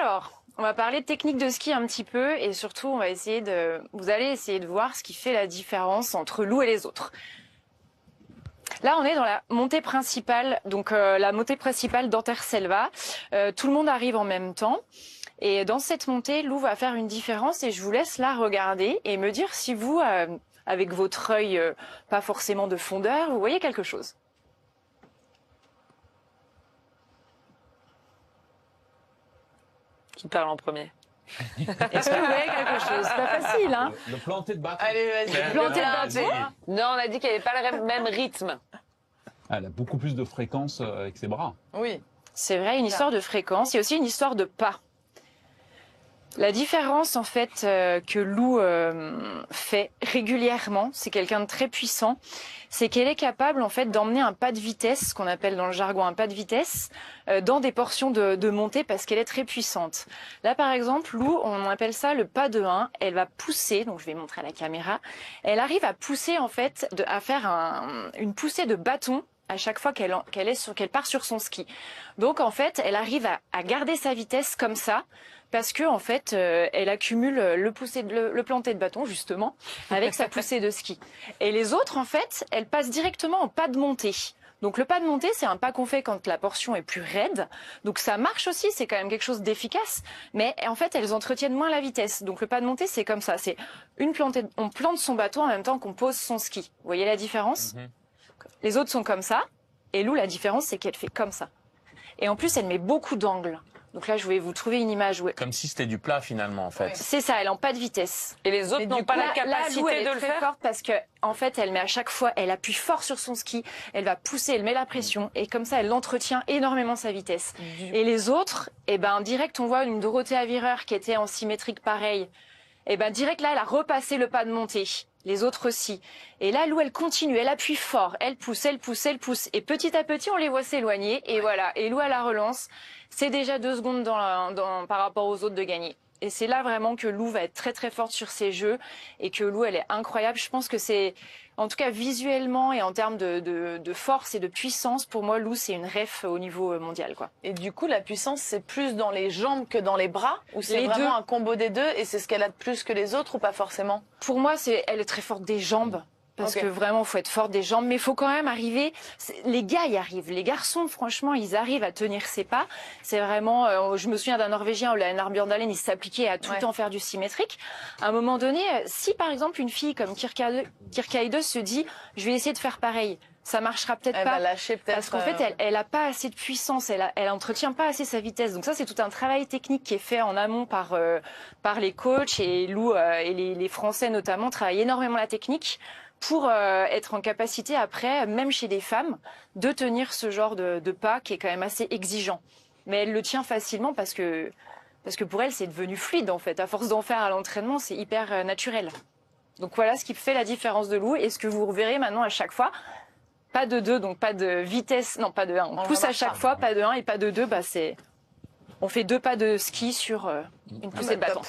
Alors, on va parler de technique de ski un petit peu et surtout, vous allez essayer de voir ce qui fait la différence entre Lou et les autres. Là, on est dans la montée principale, donc la montée principale d'Anterselva. Tout le monde arrive en même temps. Et dans cette montée, Lou va faire une différence et je vous laisse la regarder et me dire si vous, avec votre œil pas forcément de fondeur, vous voyez quelque chose. Qui parle en premier? Est-ce que vous voyez quelque chose? C'est pas facile, hein? Le planté de bâton. Allez, vas-y. Le planté de bâton. Non, on a dit qu'elle n'avait pas le même rythme. Elle a beaucoup plus de fréquence avec ses bras. Oui. C'est vrai, une histoire de fréquence. Il y a aussi une histoire de pas. La différence, en fait, que Lou fait régulièrement, c'est quelqu'un de très puissant, c'est qu'elle est capable, en fait, d'emmener un pas de vitesse, ce qu'on appelle dans le jargon un pas de vitesse, dans des portions de montée parce qu'elle est très puissante. Là, par exemple, Lou, on appelle ça le pas de 1. Elle va pousser, donc je vais montrer à la caméra, elle arrive à pousser, en fait, à faire une poussée de bâton à chaque fois qu'elle part sur son ski. Donc, en fait, elle arrive à garder sa vitesse comme ça, parce que en fait, elle accumule le planté de bâton justement avec sa poussée de ski. Et les autres, en fait, elles passent directement en pas de montée. Donc le pas de montée, c'est un pas qu'on fait quand la portion est plus raide. Donc ça marche aussi, c'est quand même quelque chose d'efficace. Mais en fait, elles entretiennent moins la vitesse. Donc le pas de montée, c'est comme ça. C'est on plante son bâton en même temps qu'on pose son ski. Vous voyez la différence? Les autres sont comme ça. Et Lou, la différence, c'est qu'elle fait comme ça. Et en plus, elle met beaucoup d'angles. Donc là, je vais vous trouver une image où... Comme si c'était du plat finalement en fait. C'est ça, elle n'a pas de vitesse. Et les autres n'ont pas la capacité Lou, elle de est le très faire. forte parce que en fait, elle met à chaque fois, elle appuie fort sur son ski, elle va pousser, elle met la pression et comme ça, elle entretient énormément sa vitesse. Et les autres, direct, on voit une Dorothée Avireur qui était en symétrique pareil. Direct là, elle a repassé le pas de montée. Les autres aussi. Et là, Lou, elle continue, elle appuie fort, elle pousse, elle pousse, elle pousse. Et petit à petit, on les voit s'éloigner. Et voilà. Et Lou, à la relance, c'est déjà 2 secondes par rapport aux autres de gagner. Et c'est là vraiment que Lou va être très très forte sur ses jeux et que Lou, elle est incroyable. Je pense que c'est, en tout cas visuellement et en termes de force et de puissance, pour moi, Lou, c'est une ref au niveau mondial, quoi. Et du coup, la puissance, c'est plus dans les jambes que dans les bras? Ou c'est Les vraiment deux. un combo des deux et c'est ce qu'elle a de plus que les autres ou pas forcément? Pour moi, elle est très forte des jambes. Parce que vraiment, faut être forte des jambes, mais il faut quand même arriver. Les gars y arrivent, les garçons, franchement, ils arrivent à tenir ses pas. C'est vraiment. Je me souviens d'un Norvégien, Einar Bjørndalen, il s'appliquait à tout le temps faire du symétrique. À un moment donné, si par exemple une fille comme Kirkeide se dit, je vais essayer de faire pareil, ça marchera peut-être pas. Elle va lâcher peut-être. Parce qu'en fait, elle a pas assez de puissance, elle entretient pas assez sa vitesse. Donc ça, c'est tout un travail technique qui est fait en amont par les coachs et Lou et les Français notamment travaillent énormément la technique pour être en capacité après, même chez des femmes, de tenir ce genre de pas qui est quand même assez exigeant. Mais elle le tient facilement parce que pour elle, c'est devenu fluide en fait. À force d'en faire à l'entraînement, c'est hyper naturel. Donc voilà ce qui fait la différence de Lou et ce que vous reverrez maintenant à chaque fois. Pas de 2, donc pas de vitesse, non pas de 1. On pousse à chaque fois, pas de 1 et pas de 2, on fait 2 pas de ski sur une poussée de bâton.